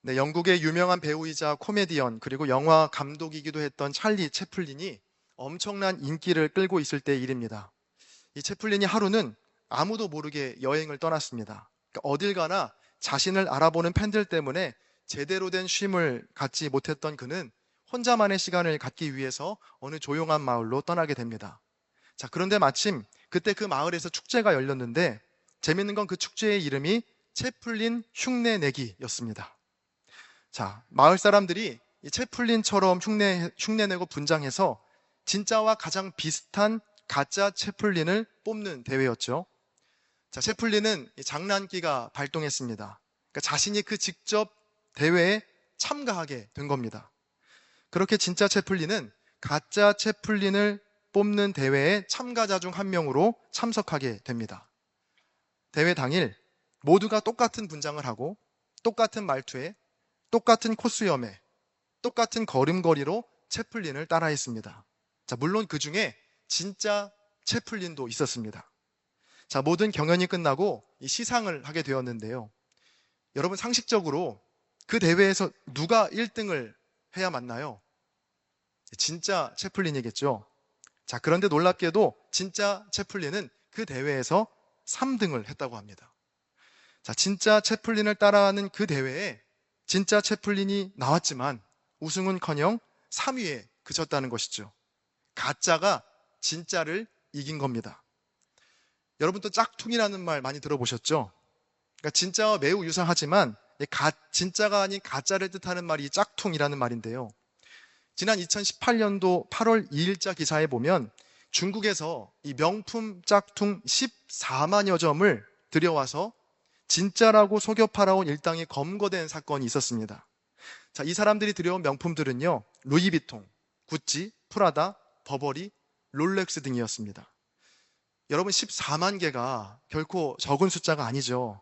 네, 영국의 유명한 배우이자 코미디언 그리고 영화 감독이기도 했던 찰리 채플린이 엄청난 인기를 끌고 있을 때의 일입니다. 이 채플린이 하루는 아무도 모르게 여행을 떠났습니다. 그러니까 어딜 가나 자신을 알아보는 팬들 때문에 제대로 된 쉼을 갖지 못했던 그는 혼자만의 시간을 갖기 위해서 어느 조용한 마을로 떠나게 됩니다. 자, 그런데 마침 그때 그 마을에서 축제가 열렸는데 재밌는 건 그 축제의 이름이 채플린 흉내내기였습니다. 자, 마을 사람들이 이 채플린처럼 흉내내고 분장해서 진짜와 가장 비슷한 가짜 채플린을 뽑는 대회였죠. 자, 채플린은 이 장난기가 발동했습니다. 그러니까 자신이 그 직접 대회에 참가하게 된 겁니다. 그렇게 진짜 채플린은 가짜 채플린을 뽑는 대회의 참가자 중 한 명으로 참석하게 됩니다. 대회 당일 모두가 똑같은 분장을 하고 똑같은 말투에 똑같은 코수염에 똑같은 걸음걸이로 채플린을 따라했습니다. 자, 물론 그 중에 진짜 채플린도 있었습니다. 자, 모든 경연이 끝나고 이 시상을 하게 되었는데요. 여러분 상식적으로 그 대회에서 누가 1등을 해야 맞나요? 진짜 채플린이겠죠. 자, 그런데 놀랍게도 진짜 채플린은 그 대회에서 3등을 했다고 합니다. 자, 진짜 채플린을 따라하는 그 대회에 진짜 채플린이 나왔지만 우승은커녕 3위에 그쳤다는 것이죠. 가짜가 진짜를 이긴 겁니다. 여러분 또 짝퉁이라는 말 많이 들어보셨죠? 그러니까 진짜와 매우 유사하지만 진짜가 아닌 가짜를 뜻하는 말이 짝퉁이라는 말인데요. 지난 2018년도 8월 2일자 기사에 보면 중국에서 이 명품 짝퉁 14만여 점을 들여와서 진짜라고 속여 팔아온 일당이 검거된 사건이 있었습니다. 자, 이 사람들이 들여온 명품들은요, 루이비통, 구찌, 프라다, 버버리, 롤렉스 등이었습니다. 여러분 14만 개가 결코 적은 숫자가 아니죠.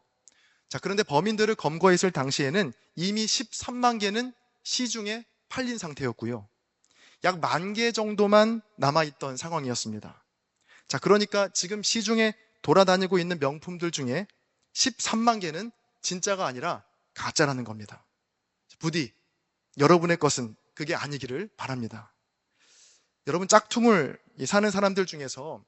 자, 그런데 범인들을 검거했을 당시에는 이미 13만 개는 시중에 팔린 상태였고요. 약 10,000개 정도만 남아있던 상황이었습니다. 자, 그러니까 지금 시중에 돌아다니고 있는 명품들 중에 13만 개는 진짜가 아니라 가짜라는 겁니다. 부디 여러분의 것은 그게 아니기를 바랍니다. 여러분 짝퉁을 사는 사람들 중에서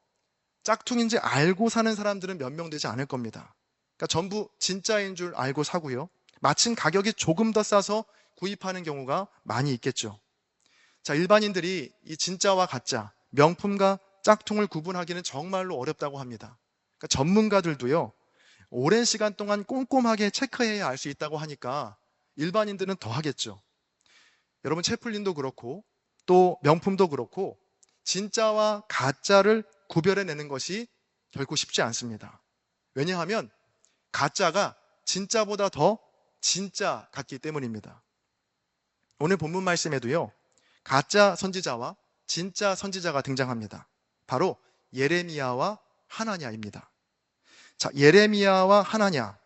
짝퉁인지 알고 사는 사람들은 몇 명 되지 않을 겁니다. 그러니까 전부 진짜인 줄 알고 사고요. 마침 가격이 조금 더 싸서 구입하는 경우가 많이 있겠죠. 자, 일반인들이 이 진짜와 가짜, 명품과 짝퉁을 구분하기는 정말로 어렵다고 합니다. 그러니까 전문가들도요, 오랜 시간 동안 꼼꼼하게 체크해야 알 수 있다고 하니까 일반인들은 더 하겠죠. 여러분 채플린도 그렇고 또 명품도 그렇고 진짜와 가짜를 구별해내는 것이 결코 쉽지 않습니다. 왜냐하면 가짜가 진짜보다 더 진짜 같기 때문입니다. 오늘 본문 말씀에도요, 가짜 선지자와 진짜 선지자가 등장합니다. 바로 예레미야와 하나냐입니다. 자, 예레미야와 하나냐,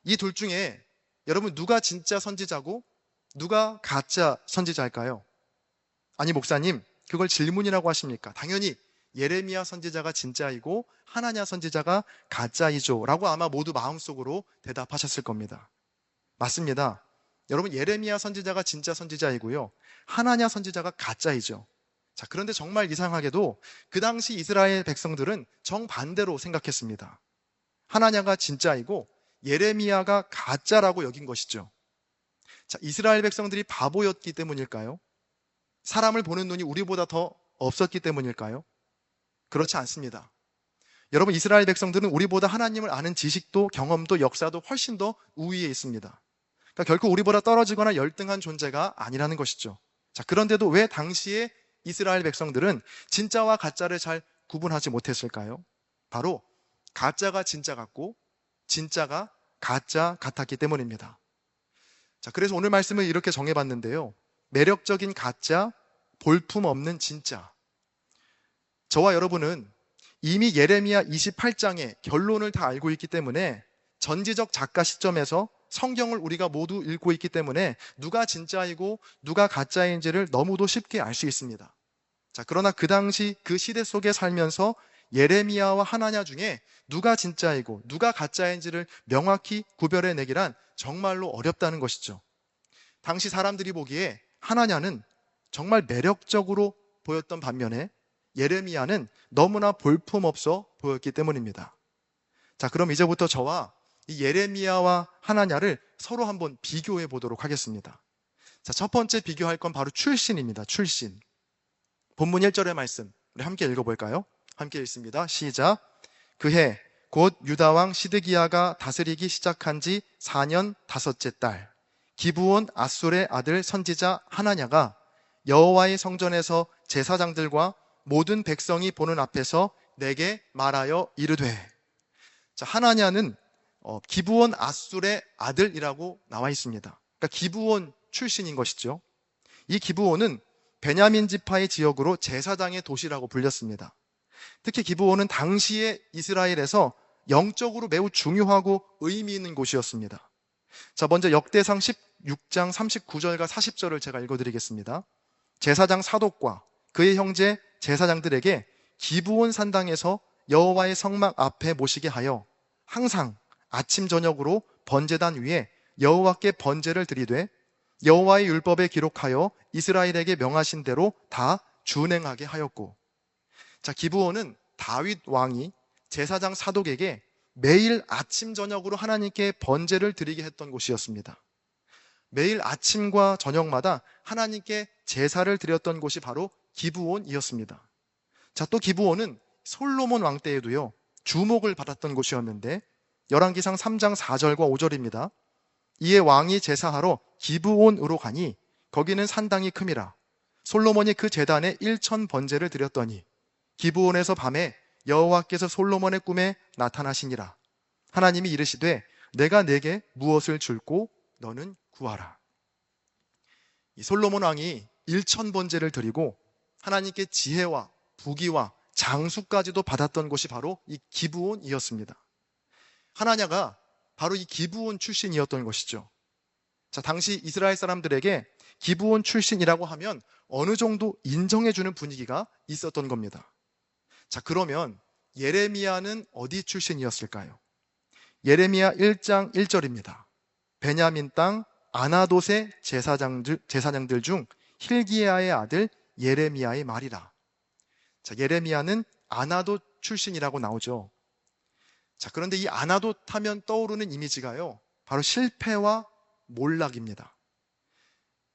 이 둘 중에 여러분 누가 진짜 선지자고 누가 가짜 선지자일까요? 아니 목사님, 그걸 질문이라고 하십니까? 당연히 예레미야 선지자가 진짜이고 하나냐 선지자가 가짜이죠 라고 아마 모두 마음속으로 대답하셨을 겁니다. 맞습니다. 여러분 예레미야 선지자가 진짜 선지자이고요, 하나냐 선지자가 가짜이죠. 자, 그런데 정말 이상하게도 그 당시 이스라엘 백성들은 정반대로 생각했습니다. 하나냐가 진짜이고 예레미야가 가짜라고 여긴 것이죠. 자, 이스라엘 백성들이 바보였기 때문일까요? 사람을 보는 눈이 우리보다 더 없었기 때문일까요? 그렇지 않습니다. 여러분 이스라엘 백성들은 우리보다 하나님을 아는 지식도 경험도 역사도 훨씬 더 우위에 있습니다. 그러니까 결코 우리보다 떨어지거나 열등한 존재가 아니라는 것이죠. 자, 그런데도 왜 당시에 이스라엘 백성들은 진짜와 가짜를 잘 구분하지 못했을까요? 바로 가짜가 진짜 같고 진짜가 가짜 같았기 때문입니다. 자, 그래서 오늘 말씀을 이렇게 정해봤는데요. 매력적인 가짜, 볼품없는 진짜. 저와 여러분은 이미 예레미야 28장의 결론을 다 알고 있기 때문에 전지적 작가 시점에서 성경을 우리가 모두 읽고 있기 때문에 누가 진짜이고 누가 가짜인지를 너무도 쉽게 알 수 있습니다. 자, 그러나 그 당시 그 시대 속에 살면서 예레미야와 하나냐 중에 누가 진짜이고 누가 가짜인지를 명확히 구별해내기란 정말로 어렵다는 것이죠. 당시 사람들이 보기에 하나냐는 정말 매력적으로 보였던 반면에 예레미야는 너무나 볼품없어 보였기 때문입니다. 자, 그럼 이제부터 저와 이 예레미야와 하나냐를 서로 한번 비교해 보도록 하겠습니다. 자, 첫 번째 비교할 건 바로 출신입니다. 출신. 본문 1절의 말씀 우리 함께 읽어볼까요? 함께 읽습니다. 시작. 그해 곧 유다왕 시드기야가 다스리기 시작한 지 4년 다섯째 달, 기브온 아술의 아들 선지자 하나냐가 여호와의 성전에서 제사장들과 모든 백성이 보는 앞에서 내게 말하여 이르되. 자, 하나냐는 기브온 아술의 아들이라고 나와 있습니다. 그러니까 기브온 출신인 것이죠. 이 기브온은 베냐민 지파의 지역으로 제사장의 도시라고 불렸습니다. 특히 기브온은 당시의 이스라엘에서 영적으로 매우 중요하고 의미 있는 곳이었습니다. 자, 먼저 역대상 16장 39절과 40절을 제가 읽어드리겠습니다. 제사장 사독과 그의 형제 제사장들에게 기브온 산당에서 여호와의 성막 앞에 모시게 하여 항상 아침 저녁으로 번제단 위에 여호와께 번제를 드리되 여호와의 율법에 기록하여 이스라엘에게 명하신 대로 다 준행하게 하였고. 자, 기브온은 다윗 왕이 제사장 사독에게 매일 아침 저녁으로 하나님께 번제를 드리게 했던 곳이었습니다. 매일 아침과 저녁마다 하나님께 제사를 드렸던 곳이 바로 기브온이었습니다. 자, 또 기브온은 솔로몬 왕 때에도요 주목을 받았던 곳이었는데 열왕기상 3장 4절과 5절입니다. 이에 왕이 제사하러 기브온으로 가니 거기는 산당이 큼이라. 솔로몬이 그 제단에 1천 번제를 드렸더니 기브온에서 밤에 여호와께서 솔로몬의 꿈에 나타나시니라. 하나님이 이르시되 내가 내게 무엇을 줄고 너는 구하라. 이 솔로몬 왕이 1천 번제를 드리고 하나님께 지혜와 부귀와 장수까지도 받았던 곳이 바로 이 기브온이었습니다. 하나냐가 바로 이 기브온 출신이었던 것이죠. 자, 당시 이스라엘 사람들에게 기브온 출신이라고 하면 어느 정도 인정해주는 분위기가 있었던 겁니다. 자, 그러면 예레미야는 어디 출신이었을까요? 예레미야 1장 1절입니다. 베냐민 땅 아나돗의 제사장들 중 힐기야의 아들 예레미야의 말이라. 자, 예레미야는 아나돗 출신이라고 나오죠. 자, 그런데 이 아나돗 하면 떠오르는 이미지가요, 바로 실패와 몰락입니다.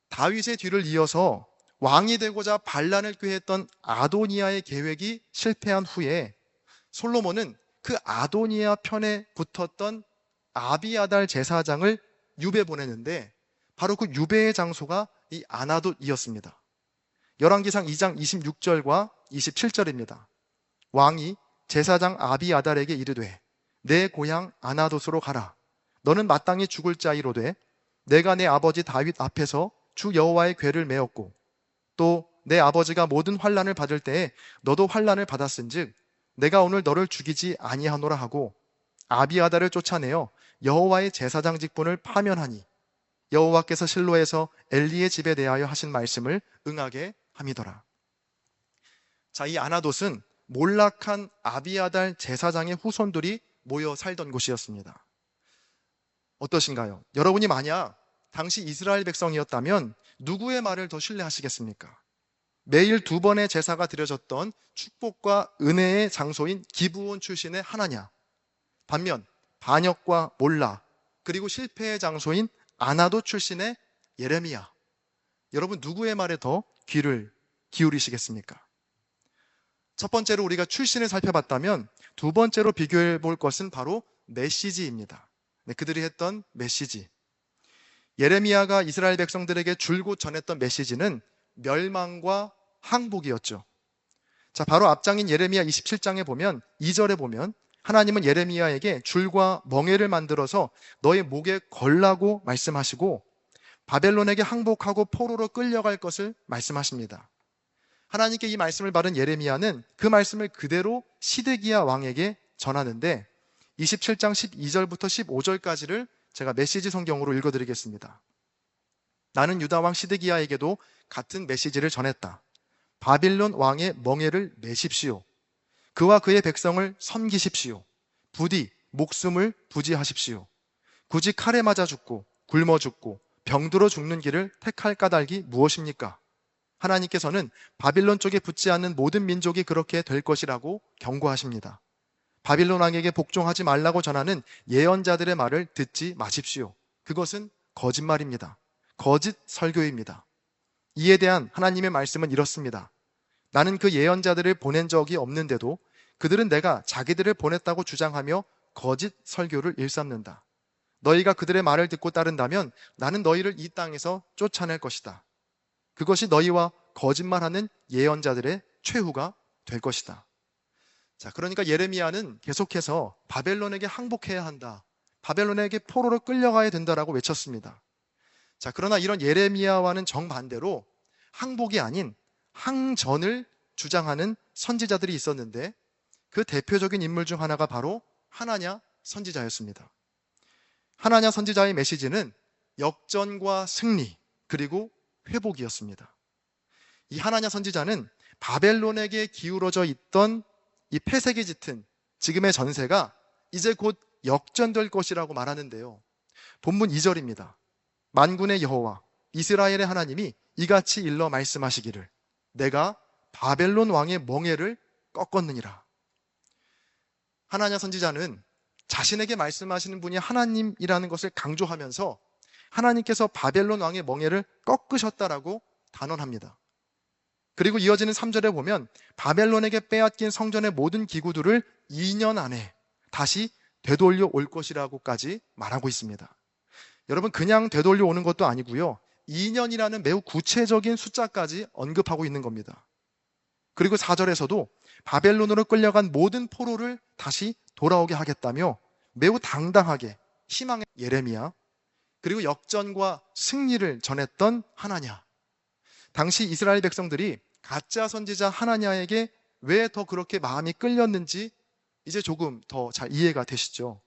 다윗의 뒤를 이어서 왕이 되고자 반란을 꾀했던 아도니아의 계획이 실패한 후에 솔로몬은 그 아도니아 편에 붙었던 아비아달 제사장을 유배 보내는데 바로 그 유배의 장소가 이 아나돗이었습니다. 열왕기상 2장 26절과 27절입니다. 왕이 제사장 아비아달에게 이르되 내 고향 아나돗으로 가라. 너는 마땅히 죽을 자이로되 내가 내 아버지 다윗 앞에서 주 여호와의 궤를 메었고 또 내 아버지가 모든 환난을 받을 때에 너도 환난을 받았은즉 내가 오늘 너를 죽이지 아니하노라 하고 아비아달을 쫓아내어 여호와의 제사장 직분을 파면하니 여호와께서 실로에서 엘리의 집에 대하여 하신 말씀을 응하게 함이더라. 자, 이 아나돗은 몰락한 아비아달 제사장의 후손들이 모여 살던 곳이었습니다. 어떠신가요? 여러분이 만약 당시 이스라엘 백성이었다면 누구의 말을 더 신뢰하시겠습니까? 매일 2번의 제사가 드려졌던 축복과 은혜의 장소인 기브온 출신의 하나냐, 반면 반역과 몰락 그리고 실패의 장소인 아나돗 출신의 예레미야, 여러분 누구의 말에 더 귀를 기울이시겠습니까? 첫 번째로 우리가 출신을 살펴봤다면 두 번째로 비교해 볼 것은 바로 메시지입니다. 네, 그들이 했던 메시지. 예레미야가 이스라엘 백성들에게 줄곧 전했던 메시지는 멸망과 항복이었죠. 자, 바로 앞장인 예레미야 27장에 보면 2절에 보면 하나님은 예레미야에게 줄과 멍에를 만들어서 너의 목에 걸라고 말씀하시고 바벨론에게 항복하고 포로로 끌려갈 것을 말씀하십니다. 하나님께 이 말씀을 받은 예레미야는 그 말씀을 그대로 시드기야 왕에게 전하는데 27장 12절부터 15절까지를 제가 메시지 성경으로 읽어드리겠습니다. 나는 유다 왕 시드기야에게도 같은 메시지를 전했다. 바빌론 왕의 멍에를 매십시오. 그와 그의 백성을 섬기십시오. 부디 목숨을 부지하십시오. 굳이 칼에 맞아 죽고 굶어 죽고 병들어 죽는 길을 택할 까닭이 무엇입니까? 하나님께서는 바빌론 쪽에 붙지 않는 모든 민족이 그렇게 될 것이라고 경고하십니다. 바빌론 왕에게 복종하지 말라고 전하는 예언자들의 말을 듣지 마십시오. 그것은 거짓말입니다. 거짓 설교입니다. 이에 대한 하나님의 말씀은 이렇습니다. 나는 그 예언자들을 보낸 적이 없는데도 그들은 내가 자기들을 보냈다고 주장하며 거짓 설교를 일삼는다. 너희가 그들의 말을 듣고 따른다면 나는 너희를 이 땅에서 쫓아낼 것이다. 그것이 너희와 거짓말하는 예언자들의 최후가 될 것이다. 자, 그러니까 예레미야는 계속해서 바벨론에게 항복해야 한다. 바벨론에게 포로로 끌려가야 된다라고 외쳤습니다. 자, 그러나 이런 예레미야와는 정반대로 항복이 아닌 항전을 주장하는 선지자들이 있었는데 그 대표적인 인물 중 하나가 바로 하나냐 선지자였습니다. 하나냐 선지자의 메시지는 역전과 승리 그리고 회복이었습니다. 이 하나냐 선지자는 바벨론에게 기울어져 있던 이 폐색이 짙은 지금의 전세가 이제 곧 역전될 것이라고 말하는데요. 본문 2절입니다. 만군의 여호와 이스라엘의 하나님이 이같이 일러 말씀하시기를 내가 바벨론 왕의 멍에를 꺾었느니라. 하나냐 선지자는 자신에게 말씀하시는 분이 하나님이라는 것을 강조하면서 하나님께서 바벨론 왕의 멍에를 꺾으셨다라고 단언합니다. 그리고 이어지는 3절에 보면 바벨론에게 빼앗긴 성전의 모든 기구들을 2년 안에 다시 되돌려 올 것이라고까지 말하고 있습니다. 여러분, 그냥 되돌려 오는 것도 아니고요. 2년이라는 매우 구체적인 숫자까지 언급하고 있는 겁니다. 그리고 4절에서도 바벨론으로 끌려간 모든 포로를 다시 돌아오게 하겠다며 매우 당당하게 희망의 예레미야, 그리고 역전과 승리를 전했던 하나냐. 당시 이스라엘 백성들이 가짜 선지자 하나냐에게 왜 더 그렇게 마음이 끌렸는지 이제 조금 더 잘 이해가 되시죠?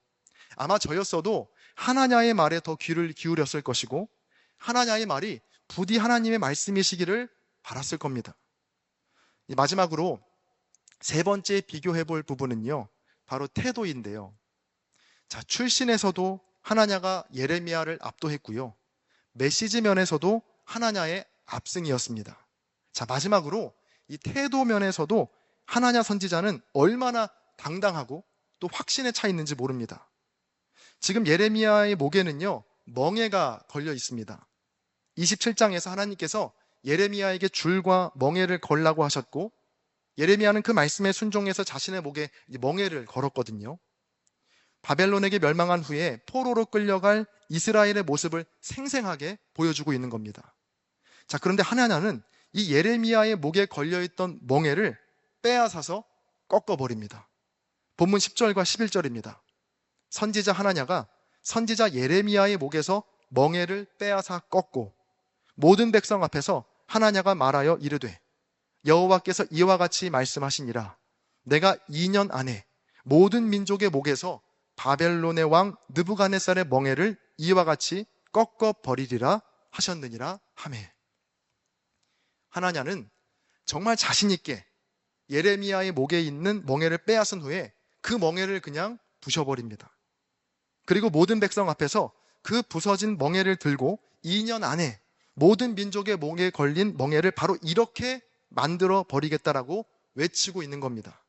아마 저였어도 하나냐의 말에 더 귀를 기울였을 것이고 하나냐의 말이 부디 하나님의 말씀이시기를 바랐을 겁니다. 마지막으로 세 번째 비교해 볼 부분은요, 바로 태도인데요. 자, 출신에서도 하나냐가 예레미야를 압도했고요. 메시지 면에서도 하나냐의 압승이었습니다. 자, 마지막으로 이 태도 면에서도 하나냐 선지자는 얼마나 당당하고 또 확신에 차 있는지 모릅니다. 지금 예레미야의 목에는요, 멍에가 걸려 있습니다. 27장에서 하나님께서 예레미야에게 줄과 멍에를 걸라고 하셨고 예레미야는 그 말씀에 순종해서 자신의 목에 멍에를 걸었거든요. 바벨론에게 멸망한 후에 포로로 끌려갈 이스라엘의 모습을 생생하게 보여주고 있는 겁니다. 자, 그런데 하나냐는 이 예레미야의 목에 걸려있던 멍에를 빼앗아서 꺾어버립니다. 본문 10절과 11절입니다. 선지자 하나냐가 선지자 예레미야의 목에서 멍에를 빼앗아 꺾고 모든 백성 앞에서 하나냐가 말하여 이르되 여호와께서 이와 같이 말씀하시니라 내가 2년 안에 모든 민족의 목에서 바벨론의 왕 느부갓네살의 멍에를 이와 같이 꺾어버리리라 하셨느니라 하매. 하나냐는 정말 자신 있게 예레미야의 목에 있는 멍에를 빼앗은 후에 그 멍에를 그냥 부셔버립니다. 그리고 모든 백성 앞에서 그 부서진 멍에를 들고 2년 안에 모든 민족의 목에 걸린 멍에를 바로 이렇게 만들어 버리겠다라고 외치고 있는 겁니다.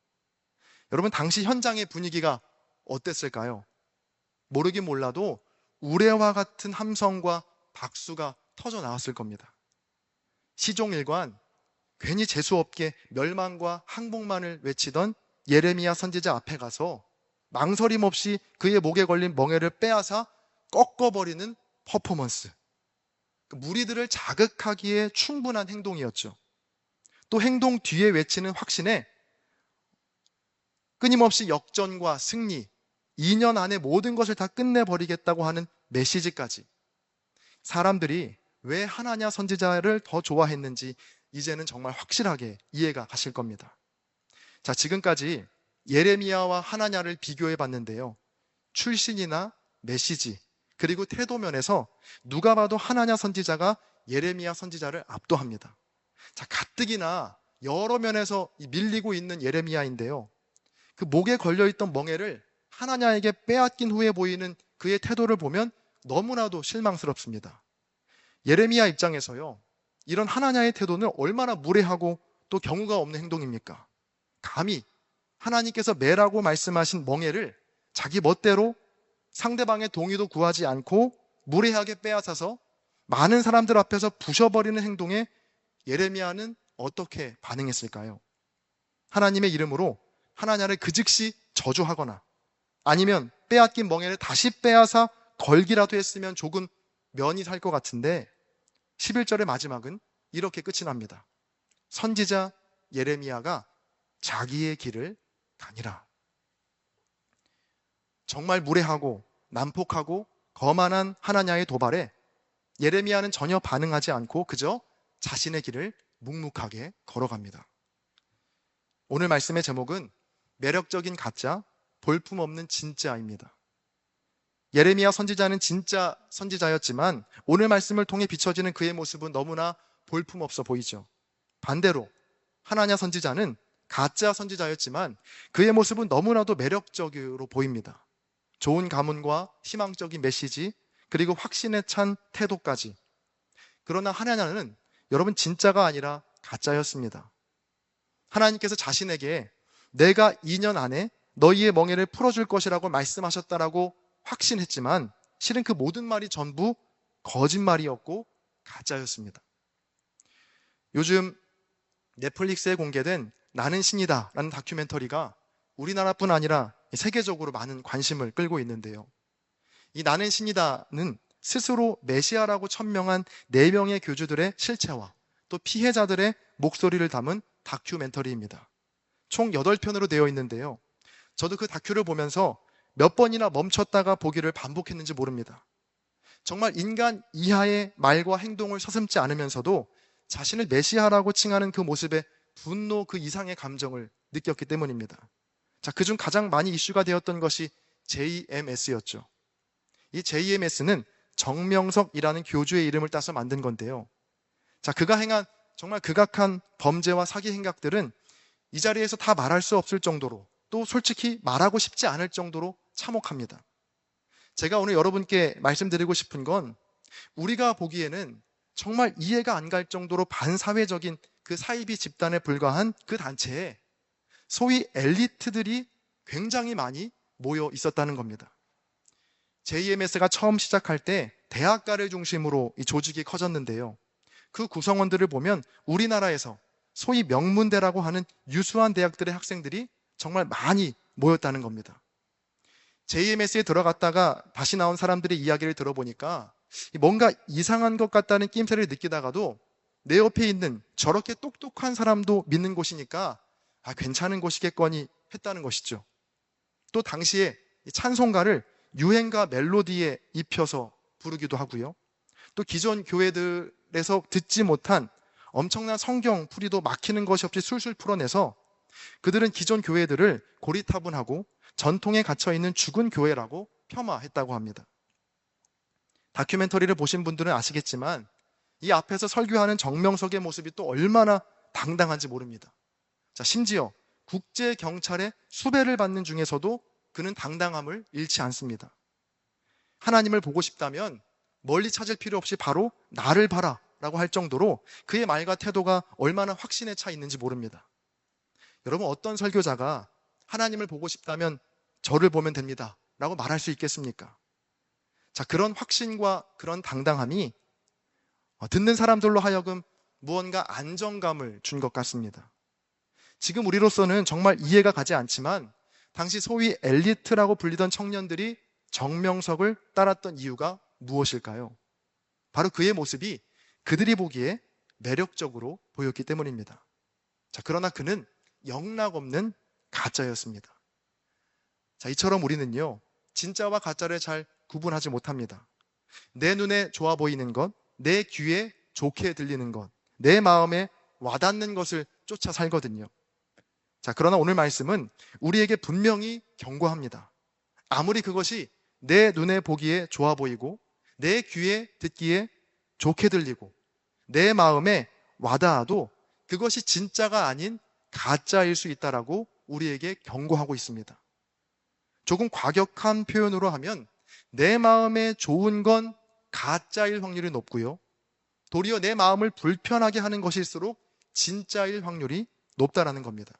여러분, 당시 현장의 분위기가 어땠을까요? 모르긴 몰라도 우레와 같은 함성과 박수가 터져 나왔을 겁니다. 시종일관 괜히 재수없게 멸망과 항복만을 외치던 예레미야 선지자 앞에 가서 망설임 없이 그의 목에 걸린 멍에를 빼앗아 꺾어버리는 퍼포먼스. 무리들을 자극하기에 충분한 행동이었죠. 또 행동 뒤에 외치는 확신에 끊임없이 역전과 승리, 2년 안에 모든 것을 다 끝내버리겠다고 하는 메시지까지. 사람들이 왜 하나냐 선지자를 더 좋아했는지 이제는 정말 확실하게 이해가 가실 겁니다. 자, 지금까지 예레미야와 하나냐를 비교해 봤는데요. 출신이나 메시지, 그리고 태도 면에서 누가 봐도 하나냐 선지자가 예레미야 선지자를 압도합니다. 자, 가뜩이나 여러 면에서 밀리고 있는 예레미야인데요. 그 목에 걸려있던 멍에를 하나냐에게 빼앗긴 후에 보이는 그의 태도를 보면 너무나도 실망스럽습니다. 예레미야 입장에서요, 이런 하나냐의 태도는 얼마나 무례하고 또 경우가 없는 행동입니까? 감히 하나님께서 매라고 말씀하신 멍에를 자기 멋대로 상대방의 동의도 구하지 않고 무례하게 빼앗아서 많은 사람들 앞에서 부셔버리는 행동에 예레미야는 어떻게 반응했을까요? 하나님의 이름으로 하나냐를 그 즉시 저주하거나 아니면 빼앗긴 멍에를 다시 빼앗아 걸기라도 했으면 조금 면이 살 것 같은데 11절의 마지막은 이렇게 끝이 납니다. 선지자 예레미야가 자기의 길을 가니라. 정말 무례하고 난폭하고 거만한 하나냐의 도발에 예레미야는 전혀 반응하지 않고 그저 자신의 길을 묵묵하게 걸어갑니다. 오늘 말씀의 제목은 매력적인 가짜, 볼품없는 진짜입니다. 예레미야 선지자는 진짜 선지자였지만 오늘 말씀을 통해 비춰지는 그의 모습은 너무나 볼품없어 보이죠. 반대로 하나냐 선지자는 가짜 선지자였지만 그의 모습은 너무나도 매력적으로 보입니다. 좋은 가문과 희망적인 메시지, 그리고 확신에 찬 태도까지. 그러나 하나냐는 여러분 진짜가 아니라 가짜였습니다. 하나님께서 자신에게 내가 2년 안에 너희의 멍에를 풀어줄 것이라고 말씀하셨다라고 확신했지만 실은 그 모든 말이 전부 거짓말이었고 가짜였습니다. 요즘 넷플릭스에 공개된 나는 신이다 라는 다큐멘터리가 우리나라뿐 아니라 세계적으로 많은 관심을 끌고 있는데요. 이 나는 신이다는 스스로 메시아라고 천명한 4명의 교주들의 실체와 또 피해자들의 목소리를 담은 다큐멘터리입니다. 총 8편으로 되어 있는데요. 저도 그 다큐를 보면서 몇 번이나 멈췄다가 보기를 반복했는지 모릅니다. 정말 인간 이하의 말과 행동을 서슴지 않으면서도 자신을 메시아라고 칭하는 그 모습에 분노 그 이상의 감정을 느꼈기 때문입니다. 자, 그중 가장 많이 이슈가 되었던 것이 JMS였죠. 이 JMS는 정명석이라는 교주의 이름을 따서 만든 건데요. 자, 그가 행한 정말 극악한 범죄와 사기 행각들은 이 자리에서 다 말할 수 없을 정도로 또 솔직히 말하고 싶지 않을 정도로 참혹합니다. 제가 오늘 여러분께 말씀드리고 싶은 건 우리가 보기에는 정말 이해가 안 갈 정도로 반사회적인 그 사이비 집단에 불과한 그 단체에 소위 엘리트들이 굉장히 많이 모여 있었다는 겁니다. JMS가 처음 시작할 때 대학가를 중심으로 이 조직이 커졌는데요. 그 구성원들을 보면 우리나라에서 소위 명문대라고 하는 유수한 대학들의 학생들이 정말 많이 모였다는 겁니다. JMS에 들어갔다가 다시 나온 사람들의 이야기를 들어보니까 뭔가 이상한 것 같다는 낌새를 느끼다가도 내 옆에 있는 저렇게 똑똑한 사람도 믿는 곳이니까 괜찮은 곳이겠거니 했다는 것이죠. 또 당시에 찬송가를 유행가 멜로디에 입혀서 부르기도 하고요. 또 기존 교회들에서 듣지 못한 엄청난 성경 풀이도 막히는 것이 없이 술술 풀어내서 그들은 기존 교회들을 고리타분하고 전통에 갇혀있는 죽은 교회라고 폄하했다고 합니다. 다큐멘터리를 보신 분들은 아시겠지만 이 앞에서 설교하는 정명석의 모습이 또 얼마나 당당한지 모릅니다. 자, 심지어 국제경찰의 수배를 받는 중에서도 그는 당당함을 잃지 않습니다. 하나님을 보고 싶다면 멀리 찾을 필요 없이 바로 나를 봐라 라고 할 정도로 그의 말과 태도가 얼마나 확신에 차 있는지 모릅니다. 여러분, 어떤 설교자가 하나님을 보고 싶다면 저를 보면 됩니다 라고 말할 수 있겠습니까? 자, 그런 확신과 그런 당당함이 듣는 사람들로 하여금 무언가 안정감을 준 것 같습니다. 지금 우리로서는 정말 이해가 가지 않지만 당시 소위 엘리트라고 불리던 청년들이 정명석을 따랐던 이유가 무엇일까요? 바로 그의 모습이 그들이 보기에 매력적으로 보였기 때문입니다. 자, 그러나 그는 영락없는 가짜였습니다. 자, 이처럼 우리는요, 진짜와 가짜를 잘 구분하지 못합니다. 내 눈에 좋아 보이는 것, 내 귀에 좋게 들리는 것, 내 마음에 와닿는 것을 쫓아 살거든요. 자, 그러나 오늘 말씀은 우리에게 분명히 경고합니다. 아무리 그것이 내 눈에 보기에 좋아 보이고 내 귀에 듣기에 좋게 들리고 내 마음에 와닿아도 그것이 진짜가 아닌 가짜일 수 있다라고 우리에게 경고하고 있습니다. 조금 과격한 표현으로 하면 내 마음에 좋은 건 가짜일 확률이 높고요. 도리어 내 마음을 불편하게 하는 것일수록 진짜일 확률이 높다라는 겁니다.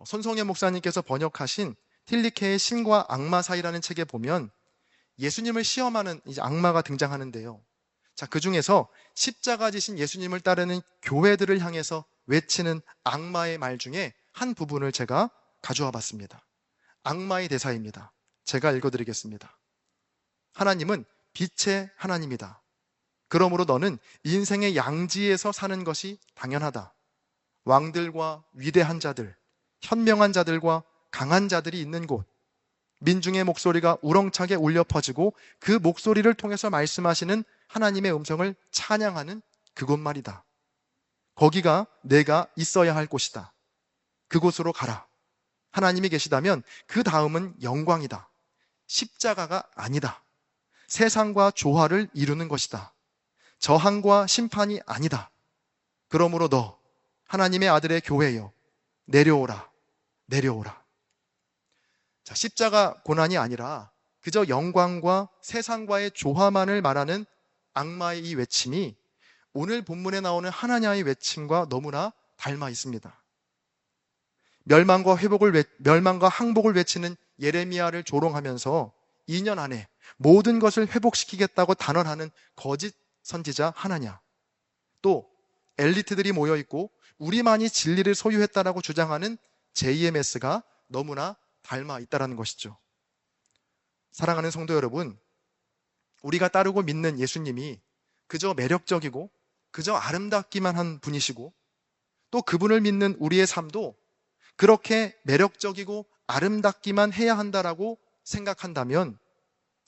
손성애 목사님께서 번역하신 틸리케의 신과 악마 사이라는 책에 보면 예수님을 시험하는 이제 악마가 등장하는데요. 자, 그 중에서 십자가 지신 예수님을 따르는 교회들을 향해서 외치는 악마의 말 중에 한 부분을 제가 가져와 봤습니다. 악마의 대사입니다. 제가 읽어드리겠습니다. 하나님은 빛의 하나님이다. 그러므로 너는 인생의 양지에서 사는 것이 당연하다. 왕들과 위대한 자들, 현명한 자들과 강한 자들이 있는 곳, 민중의 목소리가 우렁차게 울려 퍼지고 그 목소리를 통해서 말씀하시는 하나님의 음성을 찬양하는 그곳 말이다. 거기가 내가 있어야 할 곳이다. 그곳으로 가라. 하나님이 계시다면 그 다음은 영광이다. 십자가가 아니다. 세상과 조화를 이루는 것이다. 저항과 심판이 아니다. 그러므로 너 하나님의 아들의 교회여 내려오라. 내려오라. 자, 십자가 고난이 아니라 그저 영광과 세상과의 조화만을 말하는 악마의 이 외침이 오늘 본문에 나오는 하나냐의 외침과 너무나 닮아 있습니다. 멸망과 항복을 외치는 예레미야를 조롱하면서 2년 안에 모든 것을 회복시키겠다고 단언하는 거짓 선지자 하나냐, 또 엘리트들이 모여있고 우리만이 진리를 소유했다라고 주장하는 JMS가 너무나 닮아 있다는 것이죠. 사랑하는 성도 여러분, 우리가 따르고 믿는 예수님이 그저 매력적이고 그저 아름답기만 한 분이시고, 또 그분을 믿는 우리의 삶도 그렇게 매력적이고 아름답기만 해야 한다라고 생각한다면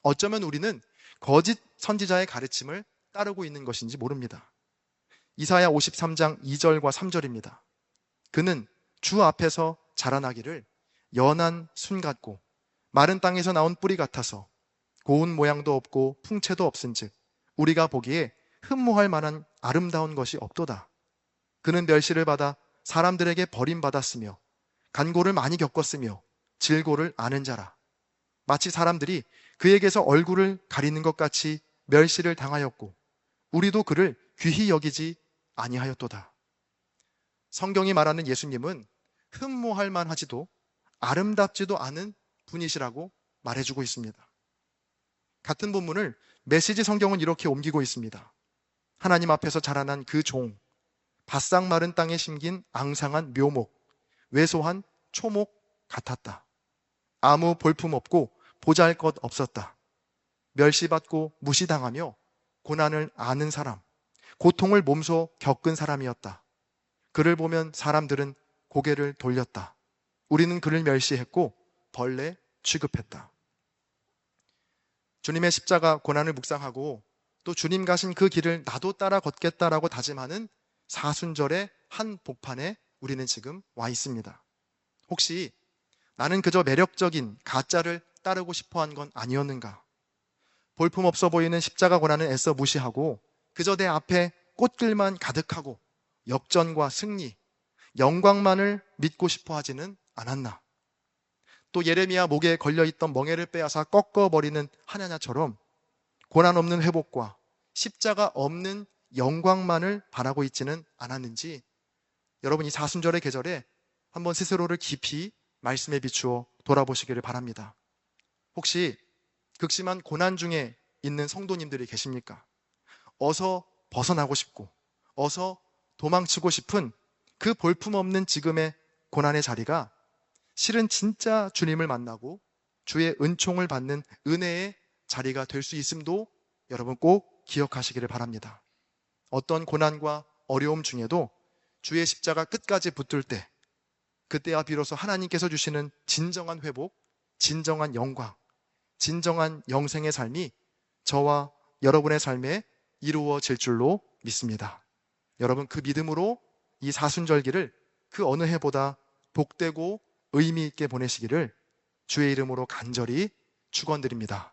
어쩌면 우리는 거짓 선지자의 가르침을 따르고 있는 것인지 모릅니다. 이사야 53장 2절과 3절입니다. 그는 주 앞에서 자라나기를 연한 순 같고 마른 땅에서 나온 뿌리 같아서 고운 모양도 없고 풍채도 없은즉 우리가 보기에 흠모할 만한 아름다운 것이 없도다. 그는 멸시를 받아 사람들에게 버림받았으며 간고를 많이 겪었으며 질고를 아는 자라. 마치 사람들이 그에게서 얼굴을 가리는 것 같이 멸시를 당하였고 우리도 그를 귀히 여기지 아니하였도다. 성경이 말하는 예수님은 흠모할 만하지도 아름답지도 않은 분이시라고 말해주고 있습니다. 같은 본문을 메시지 성경은 이렇게 옮기고 있습니다. 하나님 앞에서 자라난 그 종, 바싹 마른 땅에 심긴 앙상한 묘목, 왜소한 초목 같았다. 아무 볼품없고 보잘것 없었다. 멸시받고 무시당하며 고난을 아는 사람, 고통을 몸소 겪은 사람이었다. 그를 보면 사람들은 고개를 돌렸다. 우리는 그를 멸시했고 벌레 취급했다. 주님의 십자가 고난을 묵상하고 또 주님 가신 그 길을 나도 따라 걷겠다라고 다짐하는 사순절의 한 복판에 우리는 지금 와 있습니다. 혹시 나는 그저 매력적인 가짜를 따르고 싶어 한 건 아니었는가? 볼품없어 보이는 십자가 고난을 애써 무시하고 그저 내 앞에 꽃길만 가득하고 역전과 승리, 영광만을 믿고 싶어 하지는 않았나? 또 예레미야 목에 걸려있던 멍에를 빼앗아 꺾어버리는 하나냐처럼 고난 없는 회복과 십자가 없는 영광만을 바라고 있지는 않았는지, 여러분 이 사순절의 계절에 한번 스스로를 깊이 말씀에 비추어 돌아보시기를 바랍니다. 혹시 극심한 고난 중에 있는 성도님들이 계십니까? 어서 벗어나고 싶고 어서 도망치고 싶은 그 볼품없는 지금의 고난의 자리가 실은 진짜 주님을 만나고 주의 은총을 받는 은혜의 자리가 될 수 있음도 여러분 꼭 기억하시기를 바랍니다. 어떤 고난과 어려움 중에도 주의 십자가 끝까지 붙들 때, 그때야 비로소 하나님께서 주시는 진정한 회복, 진정한 영광, 진정한 영생의 삶이 저와 여러분의 삶에 이루어질 줄로 믿습니다. 여러분 그 믿음으로 이 사순절기를 그 어느 해보다 복되고 의미 있게 보내시기를 주의 이름으로 간절히 축원드립니다.